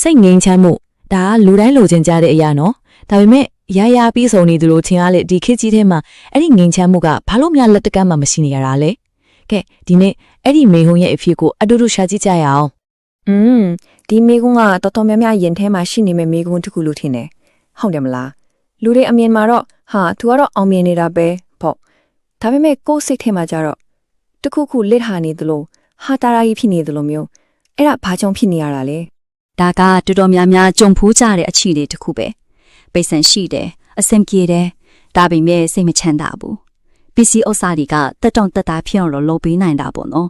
စိတ်ငြိမ်းချမ်းမှုဒါကလူတိုင်းလိုချင်ကြတဲ့အရာနော်ဒါပေမဲ့ရပြီးဆုံးနေသူလို့ထင်ရလေဒီခေတ်ကြီးထဲမှာအဲ့ဒီငြိမ်းချမ်းမှုကဘာလို့များလက်တကမ်းမှမရှိနေရတာလဲကဲဒီနေ့အဲ့ဒီမေဟုံရဲ့အဖြစ်ကိုအတူတူရှာကြည့်ကြရအောင်ဒီမေကုန်းကတော်တော်များများရင်ထဲမှာရှိနေမဲ့မေကုန်းတစ်ခုလို့ထင်တယ်ဟုတ်တယ်မလားလူတွေအမြင်မှာတော့ဟာသူကတော့အောင်မြင်နေတာပဲပေါ့ဒါပေမဲ့ကိုယ်စိတ်ထဲမှာကြတော့တခုခုလစ်ဟာနေသလိုဟာတာရာကြီးဖြစ်နေသလိုမျိုးအဲ့ဒါဘာကြောင့်ဖြစ်နေရတာလဲဒါကတော်တော်များများကြုံဖူးကြတဲ့အချီတွေတစ်ခုပဲပိတ်ဆန်ရှိတယ်အဆင်ပြေတယ်ဒါပေမဲ့စိတ်မချမ်းသာဘူးပစ္စည်းဥစ္စာတွေကတက်တောင့်တက်တာဖြစ်အောင်လို့လုပ်ပေးနိုင်တာပေါ့နော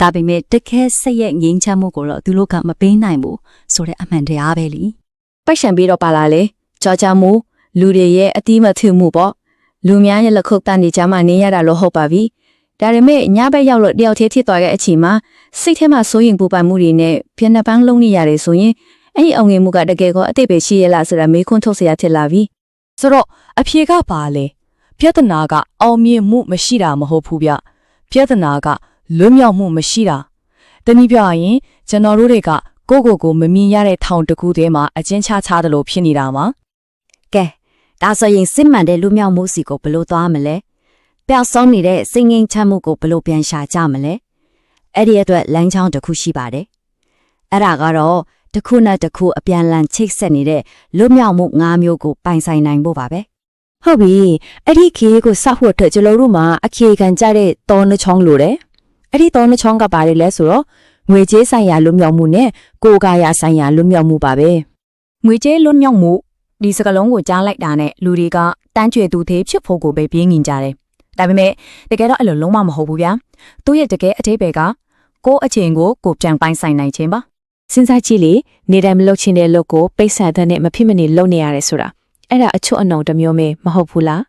်ဒါပေမဲ့တကယ်စိတ်ရဲ့ငြိမ်းချမ်းမှုကိုတော့သူတို့ကမပေးနိုင်ဘူးဆိုတဲ့အမှန်တရားပဲလीပိတ်ဆန်ပြီးတော့ပါလာလေကြောကြမှုလူတွေရဲ့အတိမထမှုပေါ့လူများရဲ့လက်ခုပ်တန်းနေကြမှာနေရတာလို့ဟုတ်ပါပြီဒါပေမဲ့ညဘက်ရောက်လို့တယောက်သေးဖြစ်သွားတဲ့အချိန်မှာစိတ်ထဲမှာစိုးရင်ပူပန်မှုတွေနဲ့ပြင်းနှပန်းလုံးနေရတယ်ဆိုရင်အဲ့ဒီအောင်ငယ်မှုကတကယ်ကောအတိတ်ပဲရှိရလားဆိုတာမေးခွန်းထုတ်เสียဖြစ်လာပြီဆိုတော့အဖြေကပါလေပြဿနာကအောင်မြင်မှုမရှိတာမဟုတ်ဘူးဗျပြဿနာကလွတ်မြောက်မှုမရှိတာတနည်းပြောရရင်ကျွန်တော်တို့တွေကကိုမမြင်ရတဲ့ထောင်တစ်ခုထဲမှာအကျဉ်းချတယ်လို့ဖြစ်နေတာမှာကဲဒါဆိုရင်စစ်မှန်တဲ့လွတ်မြောက်မှုစီကိုဘယ်လိုသွားမလဲပျောက်ဆုံးနေတဲ့စိတ်ငြိမ်းချမ်းမှုကိုဘယ်လိုပြန်ရှာကြမလဲအဲ့ဒီအတွက်လမ်းကြောင်းတစ်ခုရှိပါတယ်အဲ့ဒါကတော့တစ်ခုနဲ့တစ်ခုအပြန်လန်ချိတ်ဆက်နေတဲ့လွတ်မြောက်မှု၅မျိုးကိုပိုင်ဆိုင်နိုင်ဖို့ပါပဲဟုတ်ပြီအဲ့ဒီခေကိုစောက်ဖို့အတွက်ကျွန်တော်တို့မှာအခြေခံကြတဲ့တောနှချောင်းလိုတယ်အဲ့ဒီတောနှချောင်းကပါတယ်လဲဆိုတော့ငွေကြေးဆိုင်ရာလွတ်မြောက်မှုနဲ့ကိုယ်ကာယဆိုင်ရာလွတ်မြောက်မှုပါပဲငွေကြေးလွတ်မြောက်မှုဒီစကားလုံးကိုကြားလိုက်တာနဲ့လူတွေကတန်းကျွေသူသေးဖြစ်ဖို့ကိုပဲပြင်းငင်ကြတယ်ဒါပေမဲ့တကယ်တော့အဲ့လိုလုံးဝမဟုတ်ဘူးဗျာသူ့ရဲ့တကယ်အသေးပဲကကိုယ့်အချိန်ကိုကိုပြန်ပိုင်းဆိုင်နိုင်ခြင်းပါစဉ်းစားကြည့်လေနေတိုင်းမလုပ်ချင်တဲ့လုပ်ကိုပိတ်ဆန်တဲ့နဲ့မဖြစ်မနေလုပ်နေရတယ်ဆိုတာအဲ့ဒါအချွတ်အနှောင်တစ်မျိုးပဲမဟုတ်ဘူးလား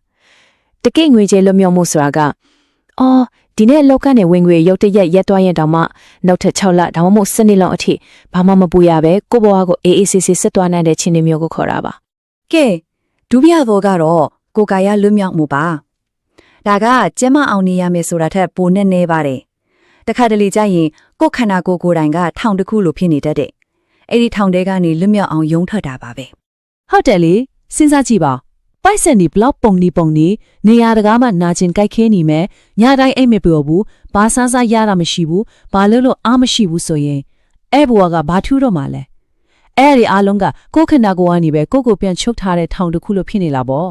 တကယ့်ငွေကြေးလွတ်မြောက်မှုဆိုတာကအော်ဒီနေ့လောက်ကနေဝင်ငွေရုတ်တရက်ရက်သွားရင်တောင်မှနောက်ထပ်6လဒါမှမဟုတ်7နှစ်လောက်အထိဘာမှမပူရပဲကိုဘွားကိုအေးအေးဆေးဆေးဆက်သွားနိုင်တဲ့ချင်းတွေမျိုးကိုခေါ်တာပါကဲဒုတိယသောကတော့ကိုကာယလွတ်မြောက်မှုပါဒါကကျမအောင်နေရမယ်ဆိုတာထက်ပိုနဲ့နေပါတယ်တခါတလေကျရင်ကိုခန္ဓာကိုယ်ကိုယ်တိုင်ကထောင်တစ်ခုလိုဖြစ်နေတတ်တဲ့အဲ့ဒီထောင်တဲကနေလွတ်မြောက်အောင်ယုံထွက်တာပါပဲဟုတ်တယ်လေစဉ်းစားကြည့်ပါပိုက်ဆန်ဒီဘလောက်ပုံနေနေရာတကားမှနာကျင်ကြိုက်ခဲနေမယ်ညတိုင်းအိမ်မပြောဘူးဘာဆန်းစားရတာမရှိဘူးဘာလို့အားမရှိဘူးဆိုရင်အဲ့ဘဝကဘာထူးတော့မှလဲအဲ့ဒီအားလုံးကကိုခန္ဓာကိုယ်ကနေပဲကိုပြန်ချုပ်ထားတဲ့ထောင်တစ်ခုလိုဖြစ်နေလာပေါ့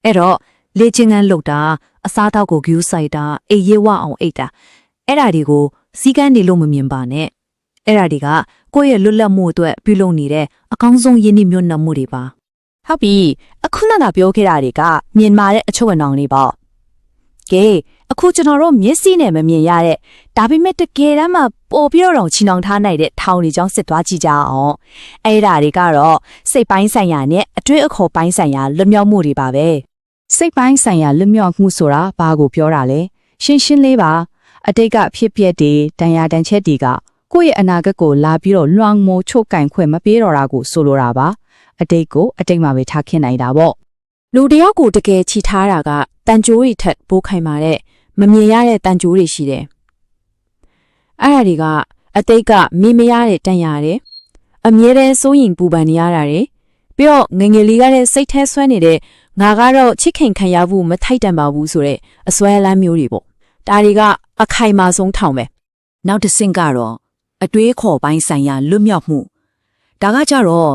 အဲ့တော့လေ့ကျင့်ခန်းလုပ်တာအစားအသောက်ကိုဂယူးဆိုင်တာအိပ်ရဲဝအောင်အိပ်တာအဲ့ဒါတွေကိုစီကန်းနေလို့မမြင်ပါနဲ့အဲ့ဒါတွေကကိုယ့်ရဲ့လွတ်လပ်မှုအတွက်ပြုလုပ်နေတဲ့အကောင်းဆုံးရင်းနှီးမြှုပ်နှံမှုတွေပါဟုတ်ပြီအခုနကပြောခဲ့တာတွေကမြင်မာတဲ့အချုပ်အနှောင်တွေပေါ့ကဲအခုကျွန်တော်တို့မျက်စိနဲ့မမြင်ရတဲ့ဒါပေမဲ့တကယ်တမ်းမှပို့ပြီးတော့ချီနှောင်ထားနိုင်တဲ့ထောင်တွေကြောင့်စစ်သွားကြည့်ကြအောင်အဲ့ဒါတွေကတော့စိတ်ပိုင်းဆိုင်ရာနဲ့အတွေ့အခေါ်ပိုင်းဆိုင်ရာလွတ်မြောက်မှုတွေပါပဲစိတ်ပိုင်းဆိုင်ရာလွတ်မြောက်မှုဆိုတာဘာကိုပြောတာလဲရှင်းလေးပါအတိတ်ကဖြစ်ပျက်တွေတန်ရာတန်ချက်တွေကကိုယ့်ရဲ့အနာဂတ်ကိုလာပြီးတော့လွှမ်းမိုးချုပ်ကင်ခွင့်မပေးတော့တာကိုဆိုလိုတာပါအတိတ်ကိုအတိတ်မှာပဲထားခင်နိုင်တာပေါ့လူတယောက်ကိုတကယ်ချီထားတာကတန်ကြိုးတွေထက်ပိုးခိုင်မာတဲ့မမြင်ရတဲ့တန်ကြိုးတွေရှိတယ်အဲ့ဒါတွေကအတိတ်ကမြင်မရတဲ့တန်ရတယ်အမြဲတမ်းစိုးရင်ပူပန်နေရတာတွေပြီးတော့ငငယ်လေးကလည်းစိတ်แท้ဆွဲနေတဲ့ငါကတော့ချစ်ခင်ခံရဖို့မထိုက်တန်ပါဘူးဆိုတဲ့အစွဲလမ်းမျိုးတွေပေါ့ဒါတွေကအခိုင်မာဆုံးထောင်ပဲနောက်တစ်ဆင့်ကတော့အတွေးခေါ်ပိုင်းဆိုင်ရာလွတ်မြောက်မှုဒါကကြတော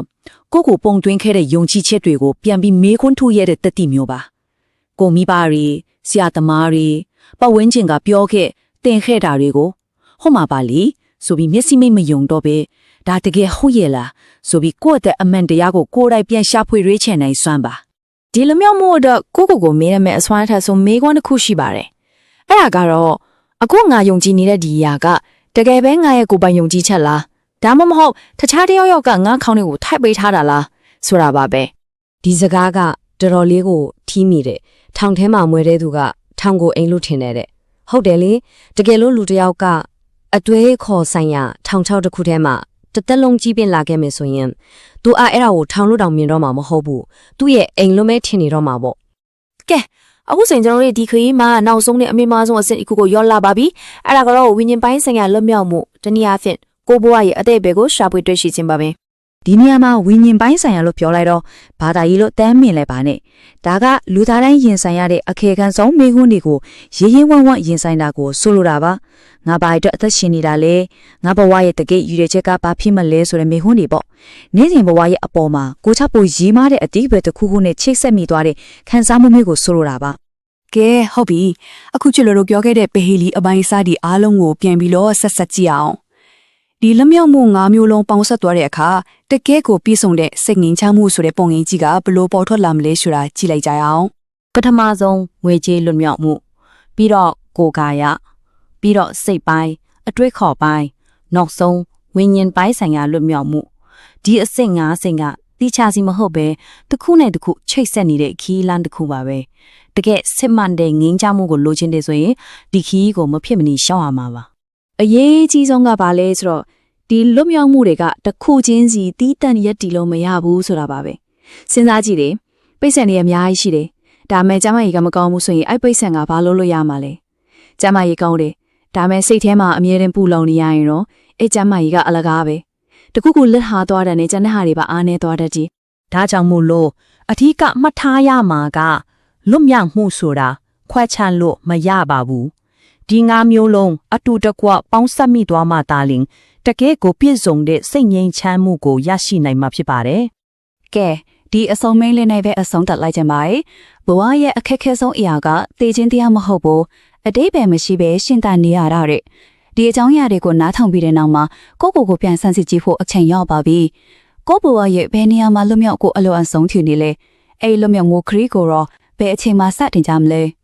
့ကိုပုံတွင်းခဲ့တဲ့ယုံကြည်ချက်တွေကိုပြန်ပြီးမေးခွန်းထုတ်ရတဲ့တတိမျိုးပါကိုမိဘတွေဆရာသမားတွေပတ်ဝန်းကျင်ကပြောခဲ့တင်ခဲ့တာတွေကိုဟုတ်မှာပါလေဆိုပြီးမျက်စိမိတ်မယုံတော့ပဲဒါတကယ်ဟုတ်ရဲ့လားဆိုပြီးကိုယ့်တဲ့အမှန်တရားကိုကိုယ်တိုင်ပြန်ရှာဖွေရွေးချယ်နိုင်စွမ်းပါဒီလွတ်မြောက်မှုတော့ကိုမေးရမယ့်အစွမ်းထက်ဆုံးမေးခွန်းတစ်ခုရှိပါတယ်အဲ့ဒါကတော့အခုငါယုံကြည်နေတဲ့ဒီအရာကတကယ်ပဲငါရဲ့ကိုယ်ပိုင်ယုံကြည်ချက်လားဒါမှမဟုတ်တခြားတယောက်ကငါခေါင်းတွေကိုထိုက်ပေးထားတာလားဆိုတာပါပဲဒီစကားကတော်တော်လေးကိုထီးမိတယ်ထောင်ထဲမှာမွဲတဲ့သူကထောင်ကိုအိမ်လို့ထင်တဲ့ဟုတ်တယ်လေတကယ်လို့လူတယောက်ကအတွေးခေါ်ဆိုင်ရာထောင်ချောက်တစ်ခုထဲမှာတသက်လုံးကြီးပင်လာခဲ့မယ်ဆိုရင်သူအဲ့ဒါကိုထောင်လို့တောင်မြင်တော့မှာမဟုတ်ဘူးသူ့ရဲ့အိမ်လုံးမဲထင်နေတော့မှာပေါ့ကဲအခုဆိုရင်ကျွန်တော်တို့ဒီခရီးမှာနောက်ဆုံးနဲ့အမြင့်မားဆုံးအဆင့်တစ်ခုကိုရောက်လာပါပြီအဲ့ဒါကတော့ဝိညာဉ်ပိုင်းဆိုင်ရာလွတ်မြောက်မှုတနည်းအားဖြင့်ကိုဘွားရဲ့အသေးပဲကိုရှာဖွေတွေ့ရှိခြင်းပါပဲ ဒီနေရာမှာဝိညာဉ်ပိုင်းဆိုင်ရာလို့ပြောလိုက်တော့ဘာသာရေးလို့တမ်းမြင်လဲပါနဲ့ဒါကလူသားတိုင်းရင်ဆိုင်ရတဲ့အခြေခံဆုံးမိခွန်းတွေကိုရေးရေးဝမ်းဝမ်းရင်ဆိုင်တာကိုဆိုလိုတာပါငါဘာအတွက်အသက်ရှင်နေတာလဲငါဘဝရဲ့တကယ့်ယူရချက်ကဘာဖြစ်မလဲဆိုတဲ့မိခွန်းတွေပေါ့နေ့စဉ်ဘဝရဲ့အပေါ်မှာကိုချပိုရေးမားတဲ့အတိအပဲတစ်ခုခုနဲ့ချိတ်ဆက်မိသွားတဲ့ခံစားမှုမျိုးကိုဆိုလိုတာပါကဲဟုတ်ပြီအခုချစ်လို့ပြောခဲ့တဲ့ပဟီလီအပိုင်းစားဒီအားလုံးကိုပြန်ပြီးတော့ဆက်ဆက်ကြည့်အောင်ဒီလက်မြောက်မှု၅မျိုးလုံးပေါင်းဆက်သွားတဲ့အခါတကယ်ကိုပြည့်စုံတဲ့စိတ်ငြိမ်းချမ်းမှုဆိုတဲ့ပုံရိပ်ကြီးကဘလို့ပေါ်ထွက်လာမလဲဆိုတာကြည့်လိုက်ကြရအောင်ပထမဆုံးငွေကြေးလွတ်မြောက်မှုပြီးတော့ကိုယ်ကာယပြီးတော့စိတ်ပိုင်းအတွေ့ခေါ်ပိုင်းနောက်ဆုံးဝိညာဉ်ပိုင်းဆိုင်ရာလွတ်မြောက်မှုဒီအဆင့်၅ဆင့်ကတိကျစီမဟုတ်ပဲတစ်ခုနဲ့တစ်ခုချိတ်ဆက်နေတဲ့ခီးလန်းတစ်ခုပါပဲတကယ်စစ်မှန်တဲ့ငြိမ်းချမ်းမှုကိုလိုချင်တယ်ဆိုရင်ဒီခီးကိုမဖြစ်မနေရှောင်ရမှာပါအရေးကြီးဆုံးကဘာလဲဆိုတော့ဒီလွတ်မြောက်မှုတွေကတစ်ခုချင်းစီတီးတန့်ရက်တီလို့မရဘူးဆိုတာပါပဲစဉ်းစားကြည့်တယ်ပိတ်ဆန်တွေအများကြီးရှိတယ်ဒါမဲ့ကျမကြီးကမကောင်းဘူးဆိုရင်အဲ့ပိတ်ဆန်ကဘာလို့လို့ရမှာလဲကျမကြီးကောင်းတယ်ဒါမဲ့စိတ်ထဲမှာအမြဲတမ်းပူလောင်နေရရင်တော့အဲ့ကျမကြီးကအလကားပဲတခုခုလက်ဟာသွားတယ်နဲ့ကျန်တဲ့ဟာတွေပါအားနေသွားတတ်ကြီးဒါကြောင့်မို့လို့အထီးကမှတ်ထားရမှာကလွတ်မြောက်မှုဆိုတာခွဲခြားလို့မရပါဘူးဒီ၅မျိုးလုံးအတူတကွပေါင်းစပ်မိသွားမှသာလျှင်တကယ်ကိုပြည့်စုံတဲ့စိတ်ငြိမ်းချမ်းမှုကိုရရှိနိုင်မှာဖြစ်ပါတယ်။ကဲဒီအစုံမိန်းလေးနဲ့ပဲအဆုံးသတ်လိုက်ကြပါမယ်။ဘဝရဲ့အခက်အခဲဆုံးအရာကသေခြင်းတရားမဟုတ်ဘူး။အတိတ်ပဲမရှိပဲရှင်သန်နေရတာတဲ့။ဒီအကြောင်းအရာတွေကိုနားထောင်ပြီးတဲ့နောက်မှာကိုယ့်ကိုယ်ပြန်ဆန်းစစ်ကြည့်ဖို့အချိန်ရောက်ပါပြီ။ကိုယ့်ဘဝရဲ့ဘယ်နေရာမှာလွတ်မြောက်ကိုအလိုအဆုံးထူနေလဲ။အဲ့လွတ်မြောက်မှုခရီးကိုတော့ဘယ်အချိန်မှစတင်ကြမလဲ။